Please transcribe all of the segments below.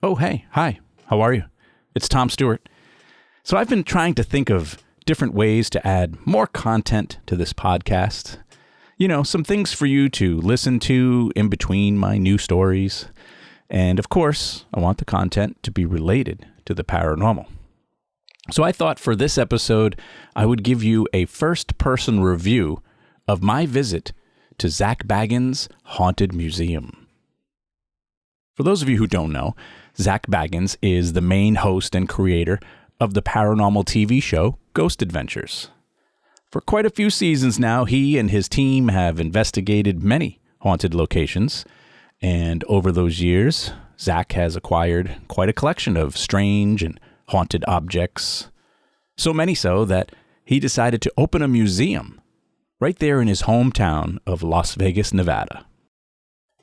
Oh, hey, hi, how are you? It's Tom Stewart. So I've been trying to think of different ways to add more content to this podcast. You know, some things for you to listen to in between my new stories. And of course, I want the content to be related to the paranormal. So I thought for this episode, I would give you a first-person review of my visit to Zak Bagans' Haunted Museum. For those of you who don't know, Zak Bagans is the main host and creator of the paranormal TV show Ghost Adventures. For quite a few seasons now, he and his team have investigated many haunted locations, and over those years, Zak has acquired quite a collection of strange and haunted objects. So many so that he decided to open a museum right there in his hometown of Las Vegas, Nevada.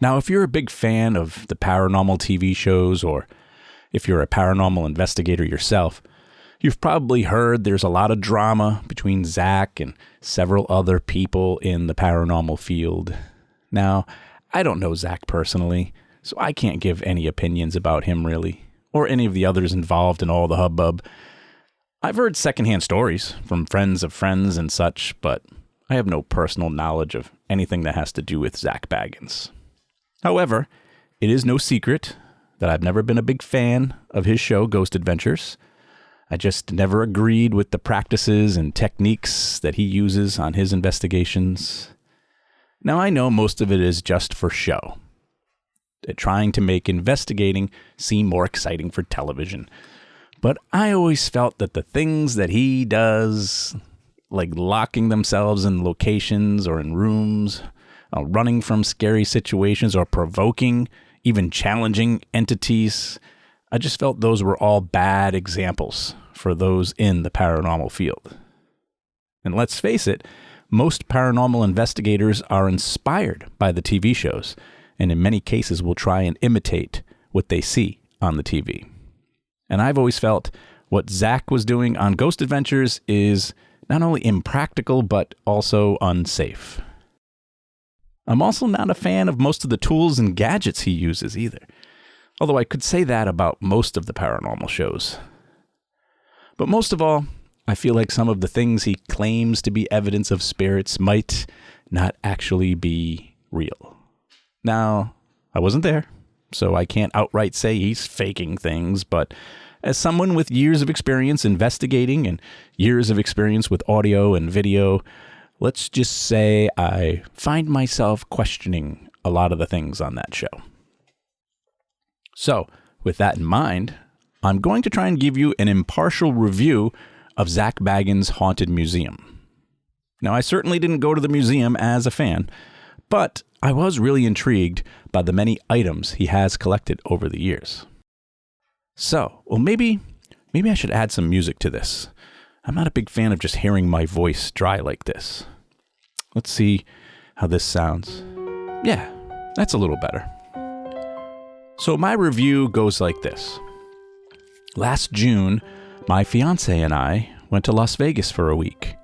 Now, if you're a big fan of the paranormal TV shows, or if you're a paranormal investigator yourself, you've probably heard there's a lot of drama between Zak and several other people in the paranormal field. Now, I don't know Zak personally, so I can't give any opinions about him really, or any of the others involved in all the hubbub. I've heard secondhand stories from friends of friends and such, but I have no personal knowledge of anything that has to do with Zak Bagans. However, it is no secret that I've never been a big fan of his show, Ghost Adventures. I just never agreed with the practices and techniques that he uses on his investigations. Now, I know most of it is just for show, trying to make investigating seem more exciting for television. But I always felt that the things that he does, like locking themselves in locations or in rooms, running from scary situations, or provoking, even challenging entities, I just felt those were all bad examples for those in the paranormal field. And let's face it, most paranormal investigators are inspired by the TV shows, and in many cases will try and imitate what they see on the TV. And I've always felt what Zak was doing on Ghost Adventures is not only impractical, but also unsafe. I'm also not a fan of most of the tools and gadgets he uses either, although I could say that about most of the paranormal shows. But most of all, I feel like some of the things he claims to be evidence of spirits might not actually be real. Now, I wasn't there, so I can't outright say he's faking things, but as someone with years of experience investigating and years of experience with audio and video, let's just say I find myself questioning a lot of the things on that show. So, with that in mind, I'm going to try and give you an impartial review of Zak Bagans' Haunted Museum. Now, I certainly didn't go to the museum as a fan, but I was really intrigued by the many items he has collected over the years. So, well, maybe I should add some music to this. I'm not a big fan of just hearing my voice dry like this. Let's see how this sounds. Yeah, that's a little better. So my review goes like this. Last June, my fiance and I went to Las Vegas for a week.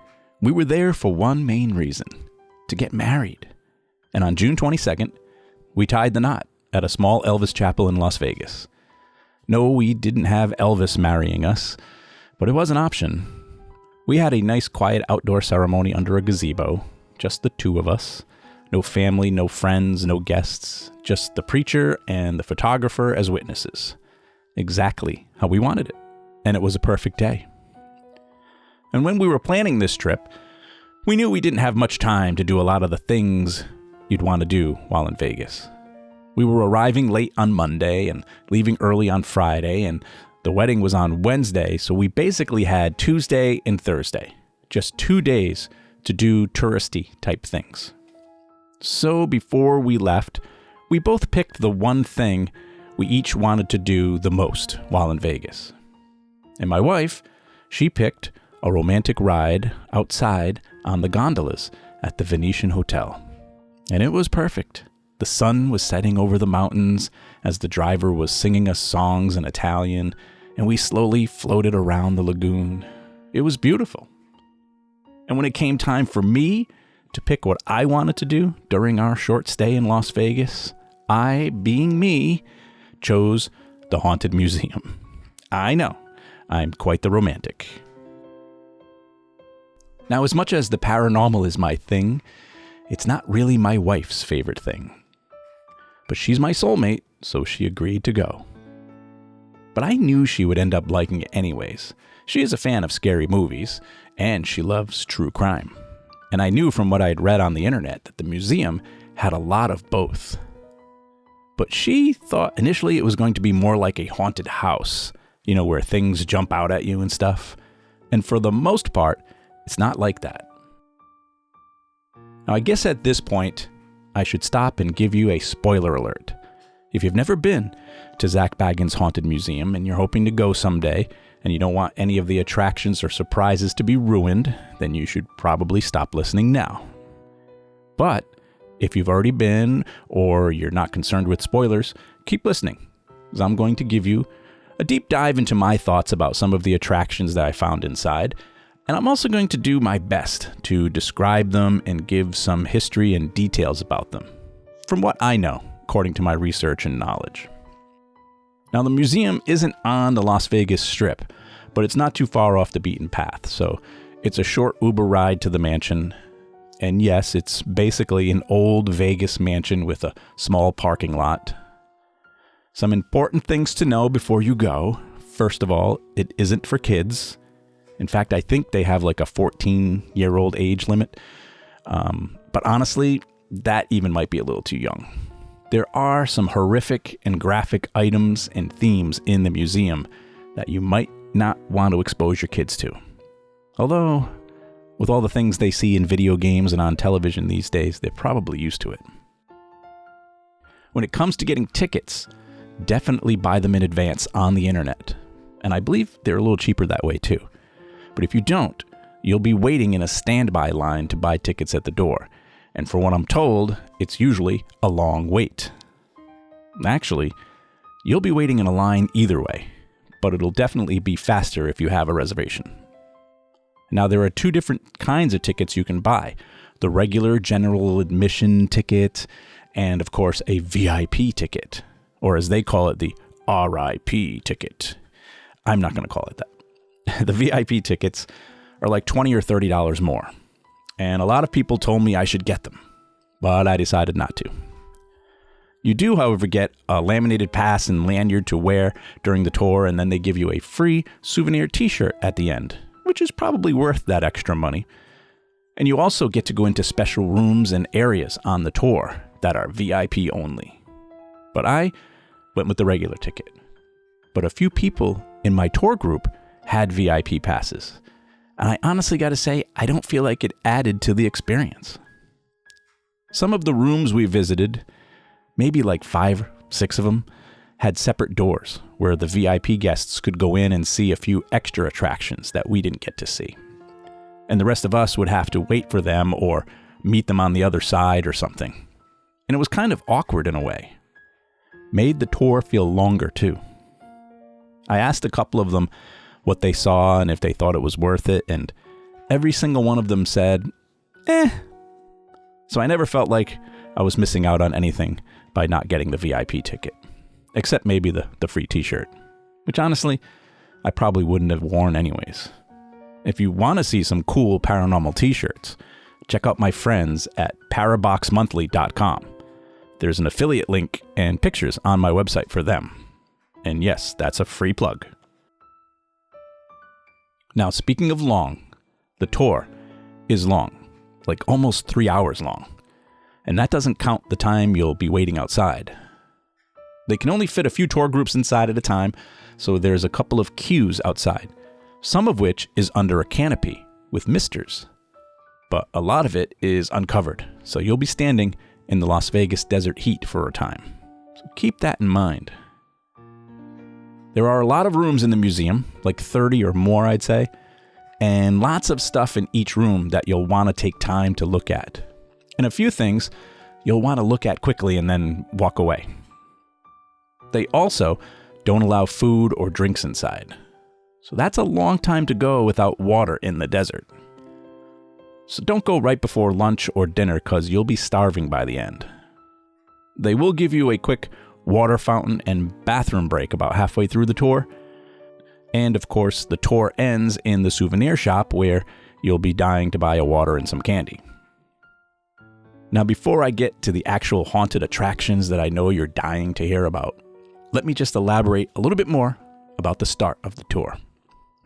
We were there for one main reason, to get married. And on June 22nd, we tied the knot at a small Elvis chapel in Las Vegas. No, we didn't have Elvis marrying us, but it was an option. We had a nice quiet outdoor ceremony under a gazebo, just the two of us. No family, no friends, no guests, just the preacher and the photographer as witnesses. Exactly how we wanted it, and it was a perfect day. And when we were planning this trip, we knew we didn't have much time to do a lot of the things you'd want to do while in Vegas. We were arriving late on Monday and leaving early on Friday, and the wedding was on Wednesday, so we basically had Tuesday and Thursday, just 2 days to do touristy type things. So before we left, we both picked the one thing we each wanted to do the most while in Vegas. And my wife, she picked a romantic ride outside on the gondolas at the Venetian Hotel. And it was perfect. The sun was setting over the mountains as the driver was singing us songs in Italian, and we slowly floated around the lagoon. It was beautiful. And when it came time for me to pick what I wanted to do during our short stay in Las Vegas, I, being me, chose the Haunted Museum. I know, I'm quite the romantic. Now, as much as the paranormal is my thing, it's not really my wife's favorite thing. But she's my soulmate, so she agreed to go. But I knew she would end up liking it anyways. She is a fan of scary movies, and she loves true crime. And I knew from what I had read on the internet that the museum had a lot of both. But she thought initially it was going to be more like a haunted house, where things jump out at you and stuff. And for the most part, it's not like that. Now, I guess at this point, I should stop and give you a spoiler alert. If you've never been to Zach Bagan's Haunted Museum and you're hoping to go someday, and you don't want any of the attractions or surprises to be ruined, then you should probably stop listening now. But if you've already been, or you're not concerned with spoilers, keep listening, as I'm going to give you a deep dive into my thoughts about some of the attractions that I found inside, and I'm also going to do my best to describe them and give some history and details about them, from what I know, according to my research and knowledge. Now, the museum isn't on the Las Vegas Strip, but it's not too far off the beaten path, so it's a short Uber ride to the mansion. And yes, it's basically an old Vegas mansion with a small parking lot. Some important things to know before you go. First of all, it isn't for kids. In fact, I think they have like a 14-year-old age limit. But honestly, that even might be a little too young. There are some horrific and graphic items and themes in the museum that you might not want to expose your kids to. Although, with all the things they see in video games and on television these days, they're probably used to it. When it comes to getting tickets, definitely buy them in advance on the internet. And I believe they're a little cheaper that way too. But if you don't, you'll be waiting in a standby line to buy tickets at the door. And for what I'm told, it's usually a long wait. Actually, you'll be waiting in a line either way, but it'll definitely be faster if you have a reservation. Now, there are two different kinds of tickets you can buy. The regular general admission ticket, and of course, a VIP ticket, or as they call it, the RIP ticket. I'm not going to call it that. The VIP tickets are like $20 or $30 more. And a lot of people told me I should get them, but I decided not to. You do, however, get a laminated pass and lanyard to wear during the tour, and then they give you a free souvenir t-shirt at the end, which is probably worth that extra money. And you also get to go into special rooms and areas on the tour that are VIP only. But I went with the regular ticket. But a few people in my tour group had VIP passes. And I honestly got to say, I don't feel like it added to the experience. Some of the rooms we visited, maybe like 5 or 6 of them, had separate doors where the VIP guests could go in and see a few extra attractions that we didn't get to see. And the rest of us would have to wait for them or meet them on the other side or something. And it was kind of awkward in a way. Made the tour feel longer too. I asked a couple of them what they saw and if they thought it was worth it, and every single one of them said, So I never felt like I was missing out on anything by not getting the VIP ticket, except maybe the free t-shirt, which honestly, I probably wouldn't have worn anyways. If you want to see some cool paranormal t-shirts, check out my friends at paraboxmonthly.com. There's an affiliate link and pictures on my website for them. And yes, that's a free plug. Now, speaking of long, the tour is long, like almost 3 hours long. And that doesn't count the time you'll be waiting outside. They can only fit a few tour groups inside at a time, so there's a couple of queues outside, some of which is under a canopy with misters. But a lot of it is uncovered, so you'll be standing in the Las Vegas desert heat for a time. So keep that in mind. There are a lot of rooms in the museum, like 30 or more, I'd say, and lots of stuff in each room that you'll want to take time to look at. And a few things you'll want to look at quickly and then walk away. They also don't allow food or drinks inside. So that's a long time to go without water in the desert. So don't go right before lunch or dinner because you'll be starving by the end. They will give you a quick water fountain, and bathroom break about halfway through the tour. And of course, the tour ends in the souvenir shop where you'll be dying to buy a water and some candy. Now, before I get to the actual haunted attractions that I know you're dying to hear about, let me just elaborate a little bit more about the start of the tour.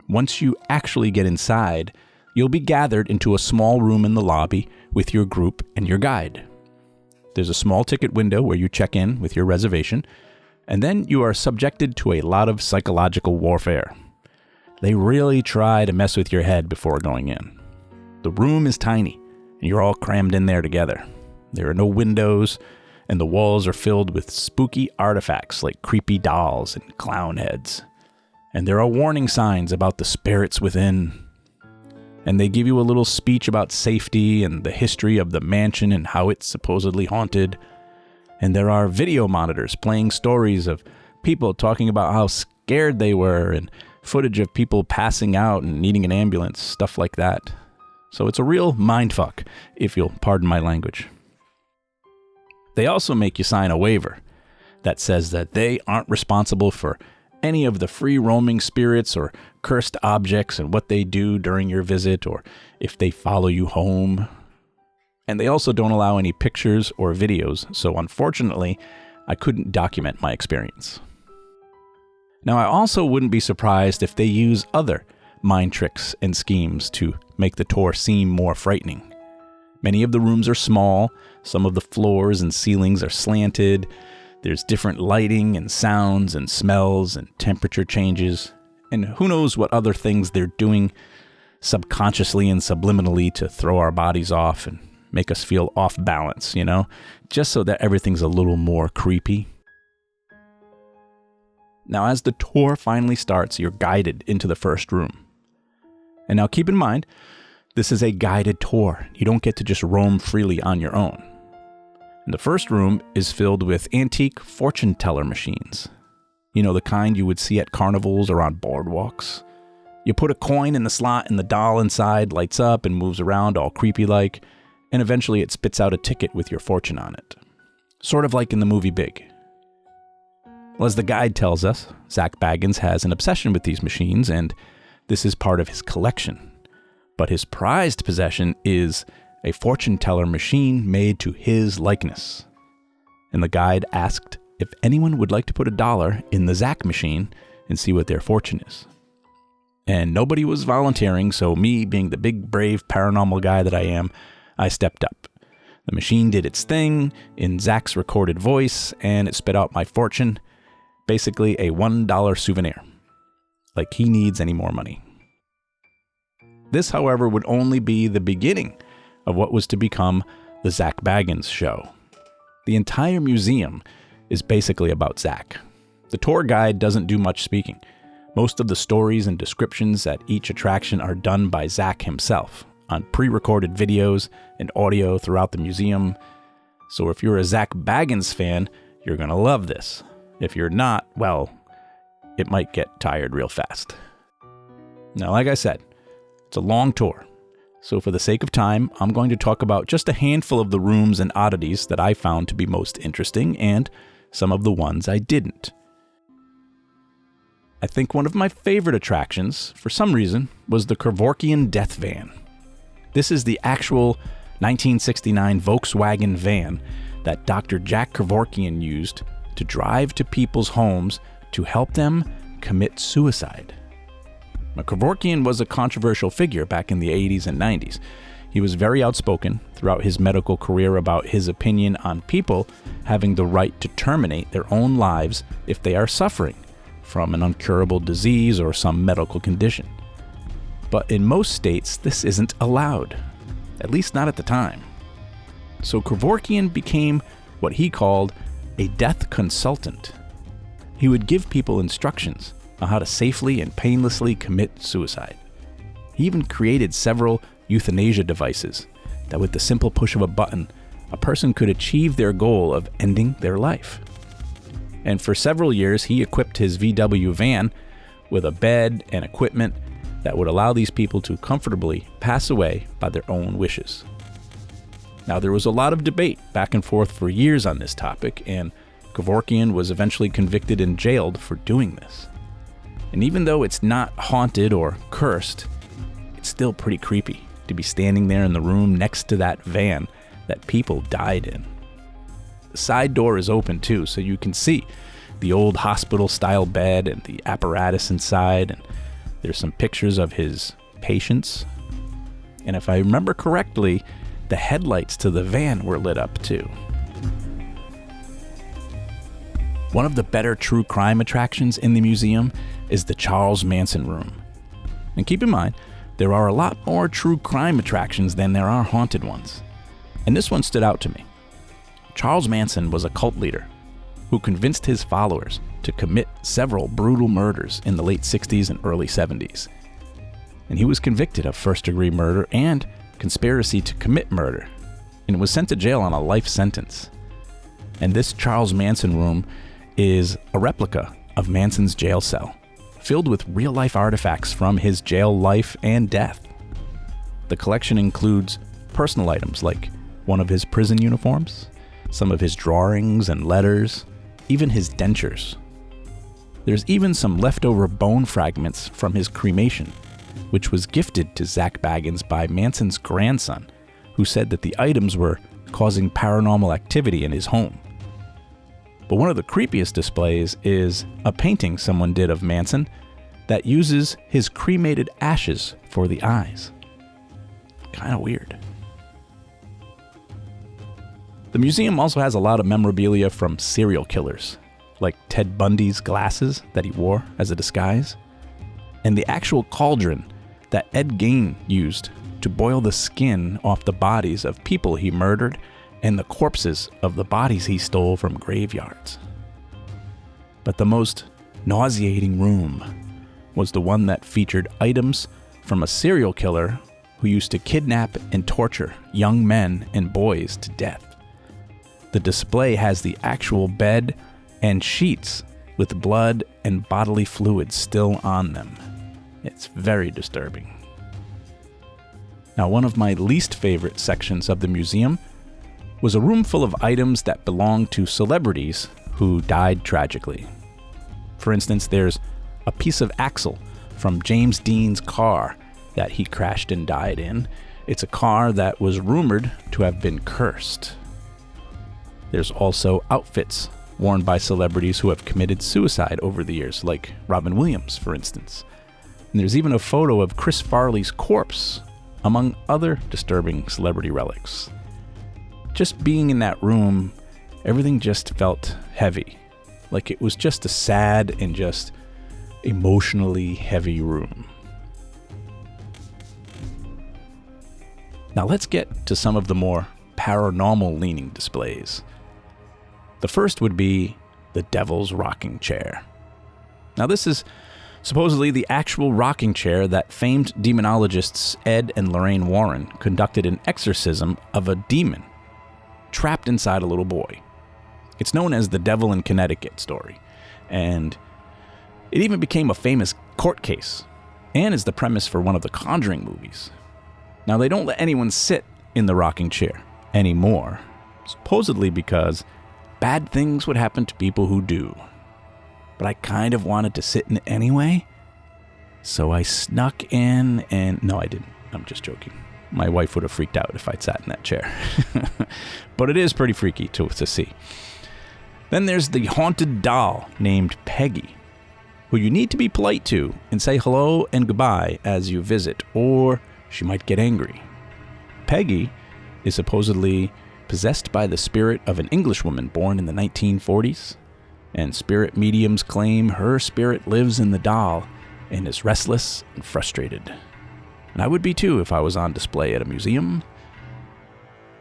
Once you actually get inside, you'll be gathered into a small room in the lobby with your group and your guide. There's a small ticket window where you check in with your reservation, and then you are subjected to a lot of psychological warfare. They really try to mess with your head before going in. The room is tiny, and you're all crammed in there together. There are no windows, and the walls are filled with spooky artifacts like creepy dolls and clown heads. And there are warning signs about the spirits within. And they give you a little speech about safety and the history of the mansion and how it's supposedly haunted. And there are video monitors playing stories of people talking about how scared they were and footage of people passing out and needing an ambulance, stuff like that. So it's a real mindfuck, if you'll pardon my language. They also make you sign a waiver that says that they aren't responsible for any of the free-roaming spirits or cursed objects and what they do during your visit or if they follow you home. And they also don't allow any pictures or videos, so unfortunately, I couldn't document my experience. Now, I also wouldn't be surprised if they use other mind tricks and schemes to make the tour seem more frightening. Many of the rooms are small, some of the floors and ceilings are slanted, there's different lighting and sounds and smells and temperature changes, and who knows what other things they're doing subconsciously and subliminally to throw our bodies off and make us feel off balance, just so that everything's a little more creepy. Now, as the tour finally starts, you're guided into the first room. And now keep in mind, this is a guided tour. You don't get to just roam freely on your own. And the first room is filled with antique fortune teller machines. The kind you would see at carnivals or on boardwalks. You put a coin in the slot and the doll inside lights up and moves around all creepy-like, and eventually it spits out a ticket with your fortune on it. Sort of like in the movie Big. Well, as the guide tells us, Zach Bagans has an obsession with these machines, and this is part of his collection. But his prized possession is a fortune teller machine made to his likeness. And the guide asked if anyone would like to put $1 in the Zach machine and see what their fortune is. And nobody was volunteering, so me, being the big, brave, paranormal guy that I am, I stepped up. The machine did its thing in Zach's recorded voice, and it spit out my fortune, basically a $1 souvenir. Like he needs any more money. This, however, would only be the beginning of what was to become the Zach Bagans show. The entire museum is basically about Zach. The tour guide doesn't do much speaking. Most of the stories and descriptions at each attraction are done by Zach himself on pre-recorded videos and audio throughout the museum. So if you're a Zach Bagans fan, you're going to love this. If you're not, well, it might get tired real fast. Now, like I said, it's a long tour. So for the sake of time, I'm going to talk about just a handful of the rooms and oddities that I found to be most interesting and some of the ones I didn't. I think one of my favorite attractions, for some reason, was the Kevorkian Death Van. This is the actual 1969 Volkswagen van that Dr. Jack Kevorkian used to drive to people's homes to help them commit suicide. Kevorkian was a controversial figure back in the 80s and 90s. He was very outspoken throughout his medical career about his opinion on people having the right to terminate their own lives if they are suffering from an uncurable disease or some medical condition. But in most states, this isn't allowed, at least not at the time. So Kevorkian became what he called a death consultant. He would give people instructions on how to safely and painlessly commit suicide. He even created several euthanasia devices that with the simple push of a button, a person could achieve their goal of ending their life. And for several years, he equipped his VW van with a bed and equipment that would allow these people to comfortably pass away by their own wishes. Now, there was a lot of debate back and forth for years on this topic, and Kevorkian was eventually convicted and jailed for doing this. And even though it's not haunted or cursed, it's still pretty creepy to be standing there in the room next to that van that people died in. The side door is open too, so you can see the old hospital-style bed and the apparatus inside, and there's some pictures of his patients. And if I remember correctly, the headlights to the van were lit up too. One of the better true crime attractions in the museum is the Charles Manson room. And keep in mind, there are a lot more true crime attractions than there are haunted ones. And this one stood out to me. Charles Manson was a cult leader who convinced his followers to commit several brutal murders in the late 60s and early 70s. And he was convicted of first-degree murder and conspiracy to commit murder, and was sent to jail on a life sentence. And this Charles Manson room is a replica of Manson's jail cell, filled with real-life artifacts from his jail life and death. The collection includes personal items like one of his prison uniforms, some of his drawings and letters, even his dentures. There's even some leftover bone fragments from his cremation, which was gifted to Zach Bagans by Manson's grandson, who said that the items were causing paranormal activity in his home. But one of the creepiest displays is a painting someone did of Manson that uses his cremated ashes for the eyes. Kind of weird. The museum also has a lot of memorabilia from serial killers, like Ted Bundy's glasses that he wore as a disguise, and the actual cauldron that Ed Gein used to boil the skin off the bodies of people he murdered and the corpses of the bodies he stole from graveyards. But the most nauseating room was the one that featured items from a serial killer who used to kidnap and torture young men and boys to death. The display has the actual bed and sheets with blood and bodily fluids still on them. It's very disturbing. Now, one of my least favorite sections of the museum was a room full of items that belonged to celebrities who died tragically. For instance, there's a piece of axle from James Dean's car that he crashed and died in. It's a car that was rumored to have been cursed. There's also outfits worn by celebrities who have committed suicide over the years, like Robin Williams, for instance. And there's even a photo of Chris Farley's corpse, among other disturbing celebrity relics. Just being in that room, everything just felt heavy. Like it was just a sad and just emotionally heavy room. Now let's get to some of the more paranormal-leaning displays. The first would be the Devil's Rocking Chair. Now this is supposedly the actual rocking chair that famed demonologists Ed and Lorraine Warren conducted an exorcism of a demon trapped inside a little boy. It's known as the Devil in Connecticut story, and it even became a famous court case and is the premise for one of the Conjuring movies. Now, they don't let anyone sit in the rocking chair anymore, supposedly because bad things would happen to people who do. But I kind of wanted to sit in it anyway, so I snuck in and... No, I didn't. I'm just joking. My wife would have freaked out if I'd sat in that chair. But it is pretty freaky to see. Then there's the haunted doll named Peggy, who you need to be polite to and say hello and goodbye as you visit, or she might get angry. Peggy is supposedly possessed by the spirit of an Englishwoman born in the 1940s, and spirit mediums claim her spirit lives in the doll and is restless and frustrated. And I would be too if I was on display at a museum.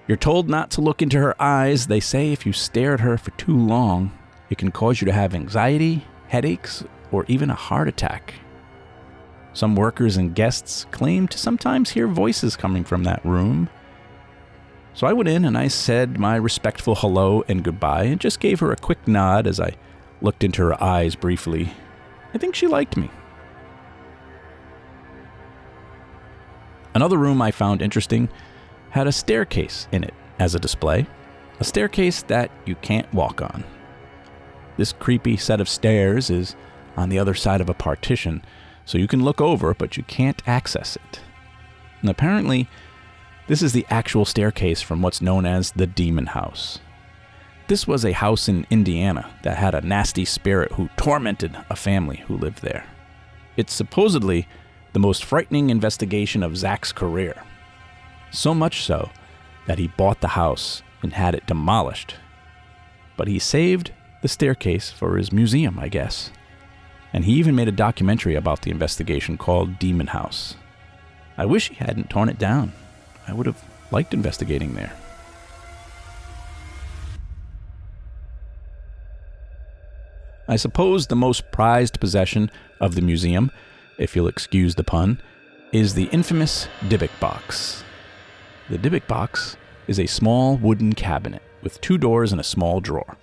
You're told not to look into her eyes. They say if you stare at her for too long, it can cause you to have anxiety, headaches, or even a heart attack. Some workers and guests claim to sometimes hear voices coming from that room. So I went in and I said my respectful hello and goodbye and just gave her a quick nod as I looked into her eyes briefly. I think she liked me. Another room I found interesting had a staircase in it as a display, a staircase that you can't walk on. This creepy set of stairs is on the other side of a partition, so you can look over, but you can't access it. And apparently, this is the actual staircase from what's known as the Demon House. This was a house in Indiana that had a nasty spirit who tormented a family who lived there. It's supposedly the most frightening investigation of Zach's career. So much so that he bought the house and had it demolished. But he saved the staircase for his museum, I guess. And he even made a documentary about the investigation called Demon House. I wish he hadn't torn it down. I would have liked investigating there. I suppose the most prized possession of the museum, if you'll excuse the pun, is the infamous Dybbuk box. The Dybbuk box is a small wooden cabinet with 2 doors and a small drawer.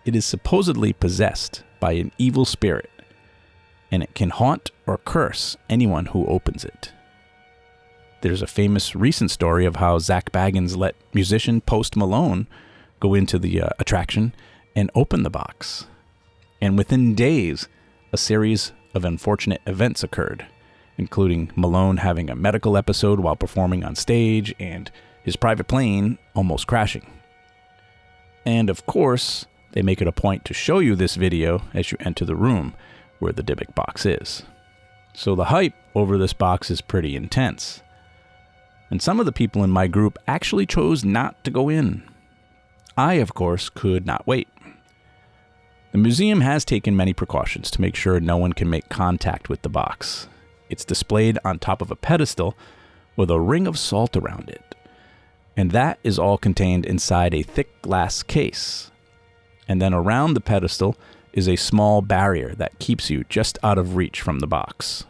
It is supposedly possessed by an evil spirit, and it can haunt or curse anyone who opens it. There's a famous recent story of how Zach Bagans let musician Post Malone go into the attraction and open the box. And within days, a series of unfortunate events occurred, including Malone having a medical episode while performing on stage and his private plane almost crashing. And of course, they make it a point to show you this video as you enter the room where the Dybbuk box is. So the hype over this box is pretty intense. And some of the people in my group actually chose not to go in. I, of course, could not wait. The museum has taken many precautions to make sure no one can make contact with the box. It's displayed on top of a pedestal with a ring of salt around it. And that is all contained inside a thick glass case. And then around the pedestal is a small barrier that keeps you just out of reach from the box.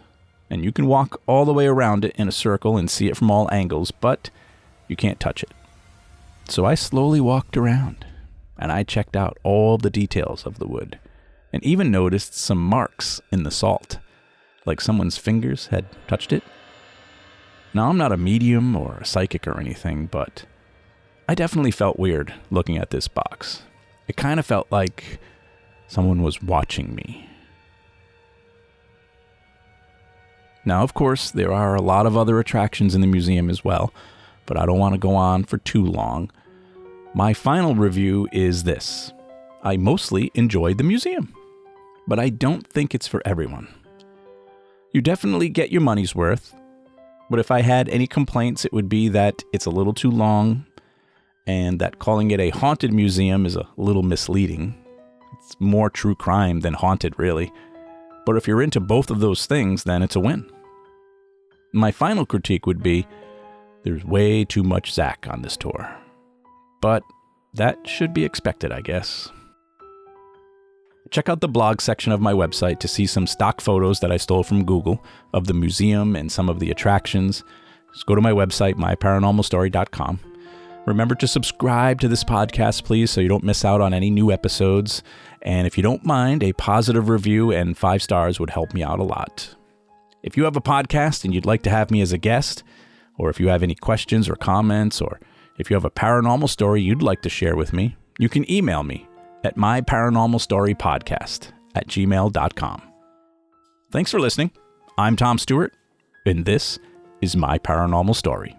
And you can walk all the way around it in a circle and see it from all angles, but you can't touch it. So I slowly walked around, and I checked out all the details of the wood, and even noticed some marks in the salt, like someone's fingers had touched it. Now, I'm not a medium or a psychic or anything, but I definitely felt weird looking at this box. It kind of felt like someone was watching me. Now, of course, there are a lot of other attractions in the museum as well, but I don't want to go on for too long. My final review is this. I mostly enjoyed the museum, but I don't think it's for everyone. You definitely get your money's worth, but if I had any complaints, it would be that it's a little too long and that calling it a haunted museum is a little misleading. It's more true crime than haunted, really. But if you're into both of those things, then it's a win. My final critique would be, there's way too much Zach on this tour. But that should be expected, I guess. Check out the blog section of my website to see some stock photos that I stole from Google of the museum and some of the attractions. Just go to my website, myparanormalstory.com. Remember to subscribe to this podcast, please, so you don't miss out on any new episodes. And if you don't mind, a positive review and 5 stars would help me out a lot. If you have a podcast and you'd like to have me as a guest, or if you have any questions or comments, or if you have a paranormal story you'd like to share with me, you can email me at myparanormalstorypodcast@gmail.com. Thanks for listening. I'm Tom Stewart, and this is My Paranormal Story.